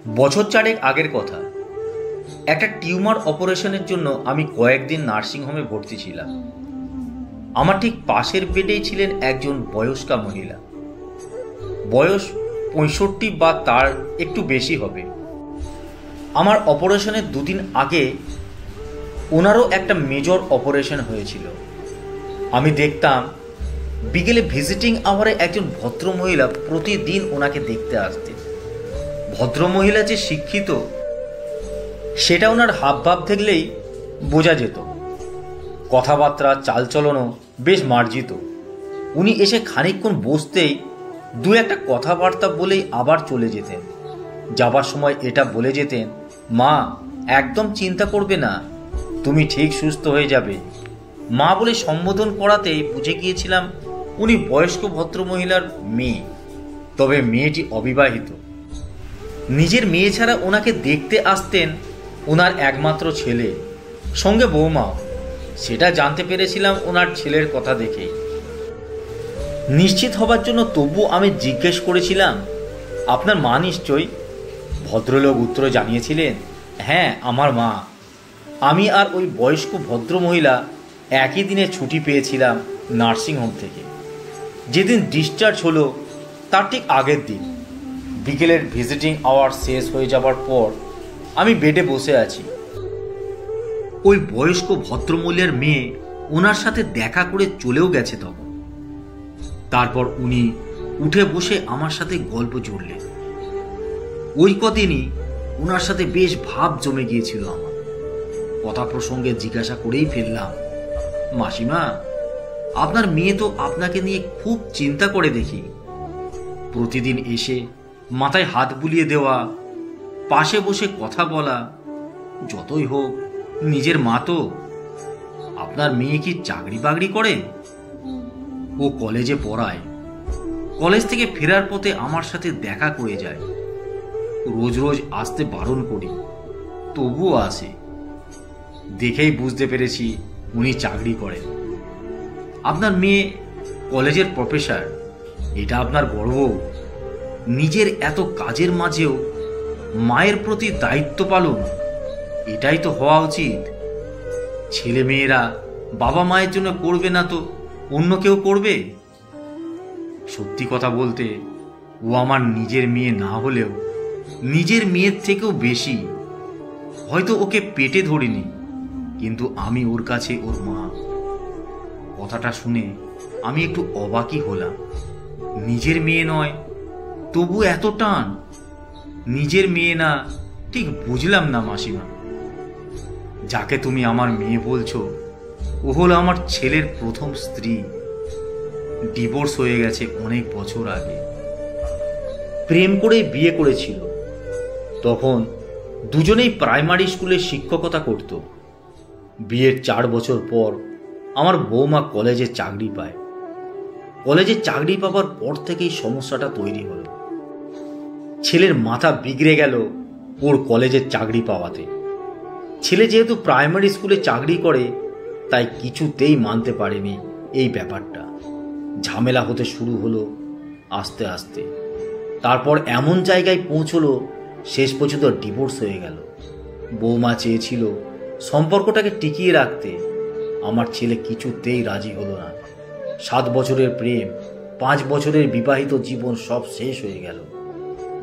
বছর চারেক আগের কথা। একটা টিউমার অপারেশনের জন্য আমি কয়েকদিন নার্সিংহোমে ভর্তি ছিলাম। আমার ঠিক পাশের বেডেই ছিলেন একজন বয়স্কা মহিলা। বয়স 65 বা তার একটু বেশি হবে। আমার অপারেশনের দুদিন আগে ওনারও একটা মেজর অপারেশন হয়েছিল। আমি দেখতাম বিকেলে ভিজিটিং আওয়ারে একজন ভদ্রমহিলা প্রতিদিন ওনাকে দেখতে আসতেন। ভদ্রমহিলা যে শিক্ষিত সেটা ওনার হাবভাব দেখলেই বোঝা যেত। কথাবার্তা চালচলনও বেশ মার্জিত। উনি এসে খানিকক্ষণ বসতেই দু একটা কথাবার্তা বলেই আবার চলে যেতেন। যাবার সময় এটা বলে যেতেন, মা একদম চিন্তা করবে না, তুমি ঠিক সুস্থ হয়ে যাবে। মা বলে সম্বোধন করাতেই বুঝে গিয়েছিলাম উনি বয়স্ক ভদ্রমহিলার মেয়ে, তবে মেয়েটি অবিবাহিত। নিজের মেয়ে ছাড়া ওনাকে দেখতে আসতেন ওনার একমাত্র ছেলে, সঙ্গে বৌমাও। সেটা জানতে পেরেছিলাম ওনার ছেলের কথা দেখেই। নিশ্চিত হবার জন্য তবু আমি জিজ্ঞেস করেছিলাম, আপনার মা নিশ্চয়ই? ভদ্রলোক উত্তরে জানিয়েছিলেন, হ্যাঁ আমার মা। আমি আর ওই বয়স্ক ভদ্রমহিলা একই দিনে ছুটি পেয়েছিলাম নার্সিংহোম থেকে। যেদিন ডিসচার্জ হলো তার ঠিক আগের দিন বিকেলের ভিজিটিং আওয়ার শেষ হয়ে যাবার পর আমি বেডে বসে আছি। ওই বয়স্ক ভদ্রমহিলার মেয়ে ওনার সাথে দেখা করে চলেও গেছে তখন। তারপর উনি উঠে বসে আমার সাথে গল্প জুড়লেন। ওই কদিনই ওনার সাথে বেশ ভাব জমে গিয়েছিল আমার। কথা প্রসঙ্গে জিজ্ঞাসা করেই ফেললাম, মাসিমা আপনার মেয়ে তো আপনাকে নিয়ে খুব চিন্তা করে দেখি। প্রতিদিন এসে মাথায় হাত বুলিয়ে দেওয়া, পাশে বসে কথা বলা, যতই হোক নিজের মা তো। আপনার মেয়ে কি চাকরি বাকরি করে? ও কলেজে পড়ায়। কলেজ থেকে ফেরার পথে আমার সাথে দেখা করে যায়। রোজ রোজ আসতে বারণ করি, তবুও আসে। দেখেই বুঝতে পেরেছি উনি চাকরি করেন। আপনার মেয়ে কলেজের প্রফেসর, এটা আপনার গর্ব। নিজের এত কাজের মাঝেও মায়ের প্রতি দায়িত্ব পালন, এটাই তো হওয়া উচিত। ছেলে মেয়েরা বাবা মায়ের জন্য করবে না তো অন্য কেউ করবে? সত্যি কথা বলতে ও আমার নিজের মেয়ে না হলেও নিজের মেয়ের থেকেও বেশি। হয়তো ওকে পেটে ধরিনি, কিন্তু আমি ওর কাছে ওর মা। কথাটা শুনে আমি একটু অবাকই হলাম। নিজের মেয়ে নয়, তবু এত টান। নিজের মেয়ে না ঠিক বুঝলাম না মাসিমা। যাকে তুমি আমার মেয়ে বলছো ও হলো আমার ছেলের প্রথম স্ত্রী। ডিভোর্স হয়ে গেছে অনেক বছর আগে। প্রেম করে বিয়ে করেছিল। তখন দুজনেই প্রাইমারি স্কুলে শিক্ষকতা করত। বিয়ের 4 বছর পর আমার বৌমা কলেজে চাকরি পায়। কলেজে চাকরি পাবার পর থেকেই সমস্যাটা তৈরি হলো। ছেলের মাথা বিগড়ে গেল ওর কলেজে চাকরি পাওয়াতে। ছেলে যেহেতু প্রাইমারি স্কুলে চাকরি করে, তাই কিছুতেই মানতে পারেনি এই ব্যাপারটা। ঝামেলা হতে শুরু হলো আস্তে আস্তে। তারপর এমন জায়গায় পৌঁছলো শেষ পর্যন্ত ডিভোর্স হয়ে গেল। বৌমা চেয়েছিল সম্পর্কটাকে টিকিয়ে রাখতে। আমার ছেলে কিছুতেই রাজি হলো না। 7 বছরের প্রেম, 5 বছরের বিবাহিত জীবন সব শেষ হয়ে গেল।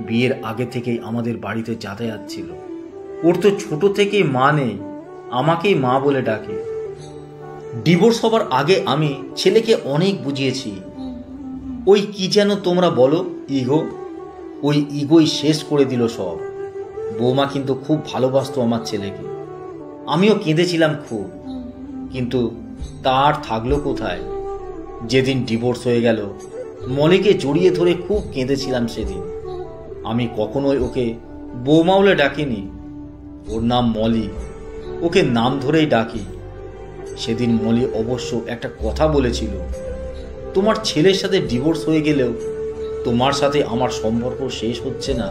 বিয়ের আগে থেকেই আমাদের বাড়িতে যাতায়াত ছিল। ওর তো ছোট থেকেই মা নেই, আমাকেই মা বলে ডাকে। ডিভোর্স হবার আগে আমি ছেলেকে অনেক বুঝিয়েছি। ওই কি যেন তোমরা বলো, ইগো। ওই ইগোই শেষ করে দিল সব। বৌমা কিন্তু খুব ভালোবাসতো আমার ছেলেকে। আমিও কেঁদেছিলাম খুব, কিন্তু তার থাকলো কোথায়। যেদিন ডিভোর্স হয়ে গেল মলিকে জড়িয়ে ধরে খুব কেঁদেছিলাম সেদিন। আমি কখনোই ওকে বৌমা বলে ডাকিনি। ওর নাম মলি, ওকে নাম ধরেই ডাকি। সেদিন মলি অবশ্য একটা কথা বলেছিল, তোমার ছেলের সাথে ডিভোর্স হয়ে গেলেও তোমার সাথে আমার সম্পর্ক শেষ হচ্ছে না।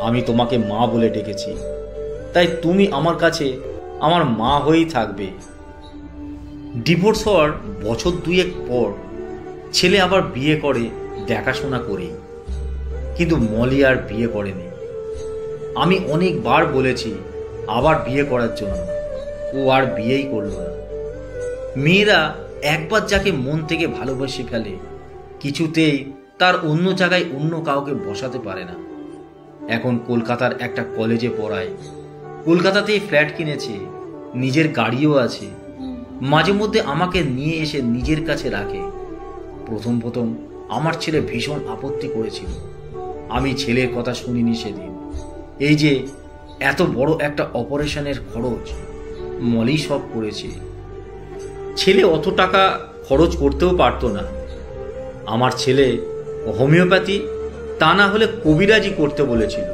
আমি তোমাকে মা বলে ডেকেছি, তাই তুমি আমার কাছে আমার মা হয়েই থাকবে। ডিভোর্স হওয়ার বছর 2 পর ছেলে আবার বিয়ে করে দেখাশোনা করেই, কিন্তু মলি আর বিয়ে করেনি। আমি অনেকবার বলেছি আবার বিয়ে করার জন্য, ও আর বিয়েই করল না। মেয়েরা একবার যাকে মন থেকে ভালোবেসে ফেলে কিছুতেই তার অন্য জায়গায় অন্য কাউকে বসাতে পারে না। এখন কলকাতার একটা কলেজে পড়ায়, কলকাতাতেই ফ্ল্যাট কিনেছে, নিজের গাড়িও আছে। মাঝে মধ্যে আমাকে নিয়ে এসে নিজের কাছে রাখে। প্রথম প্রথম আমার ছেলে ভীষণ আপত্তি করেছিল, আমি ছেলের কথা শুনিনি সেদিন। এই যে এত বড় একটা অপারেশনের খরচ মলি সব করেছে। ছেলে অত টাকা খরচ করতেও পারতো না। আমার ছেলে হোমিওপ্যাথি তা না হলে কবিরাজি করতে বলেছিল।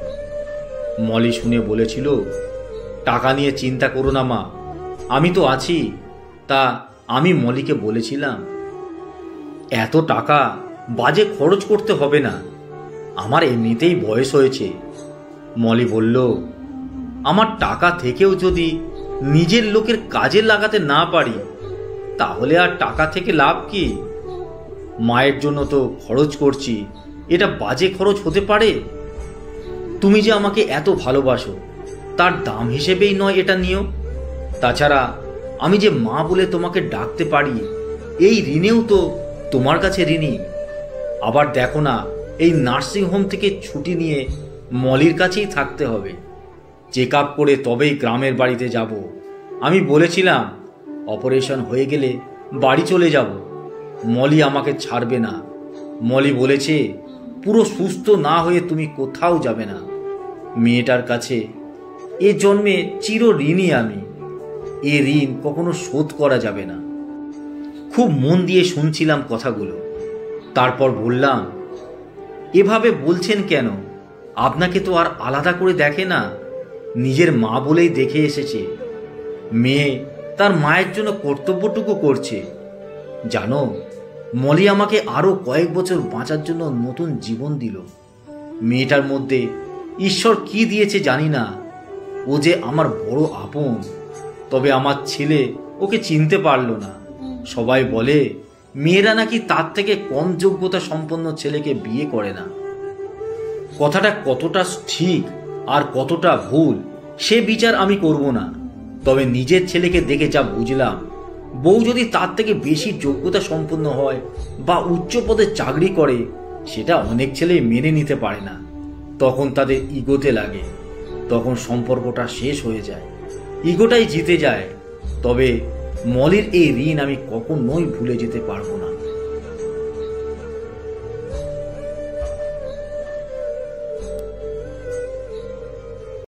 মলি শুনে বলেছিল, টাকা নিয়ে চিন্তা করো না মা, আমি তো আছি। তা আমি মলিকে বলেছিলাম, এত টাকা বাজে খরচ করতে হবে না, আমার এমনিতেই বয়স হয়েছে। মলি বলল, আমার টাকা থেকেও যদি নিজের লোকের কাজে লাগাতে না পারি তাহলে আর টাকা থেকে লাভ কি? মায়ের জন্য তো খরচ করছি, এটা বাজে খরচ হতে পারে? তুমি যে আমাকে এত ভালোবাসো তার দাম হিসেবেই নয় এটা নিও। তাছাড়া আমি যে মা বলে তোমাকে ডাকতে পারি এই ঋণেও তো তোমার কাছে ঋণী। আবার দেখো না, এই নার্সিংহোম থেকে ছুটি নিয়ে মলির কাছেই থাকতে হবে। চেক আপ করে তবেই গ্রামের বাড়িতে যাব। আমি বলেছিলাম অপারেশন হয়ে গেলে বাড়ি চলে যাব। মলি আমাকে ছাড়বে না। মলি বলেছে, পুরো সুস্থ না হয়ে তুমি কোথাও যাবে না। মেয়েটার কাছে এ জন্মে চির ঋণী আমি। এ ঋণ কখনো শোধ করা যাবে না। খুব মন দিয়ে শুনছিলাম কথাগুলো। তারপর বললাম, এভাবে বলছেন কেন? আপনাকে তো আর আলাদা করে দেখে না, নিজের মা বলেই দেখে এসেছে। মেয়ে তার মায়ের জন্য কর্তব্যটুকু করছে। জানো, মলি আমাকে আরো কয়েক বছর বাঁচার জন্য নতুন জীবন দিল। মেয়েটার মধ্যে ঈশ্বর কি দিয়েছে জানি না, ও যে আমার বড় আপন। তবে আমার ছেলে ওকে চিনতে পারল না। সবাই বলে মেয়েরা নাকি তার থেকে কম যোগ্যতা সম্পন্ন ছেলেকে বিয়ে করে না। কথাটা কতটা ঠিক আর কতটা ভুল সে বিচার আমি করব না। তবে নিজের ছেলেকে দেখে যা বুঝলাম, বউ যদি তার থেকে বেশি যোগ্যতা সম্পন্ন হয় বা উচ্চ পদে চাকরি করে সেটা অনেক ছেলেই মেনে নিতে পারে না। তখন তাদের ইগোতে লাগে, তখন সম্পর্কটা শেষ হয়ে যায়, ইগোটাই জিতে যায়। তবে মলির এই ঋণ আমি কখনোই ভুলে যেতে পারবো না।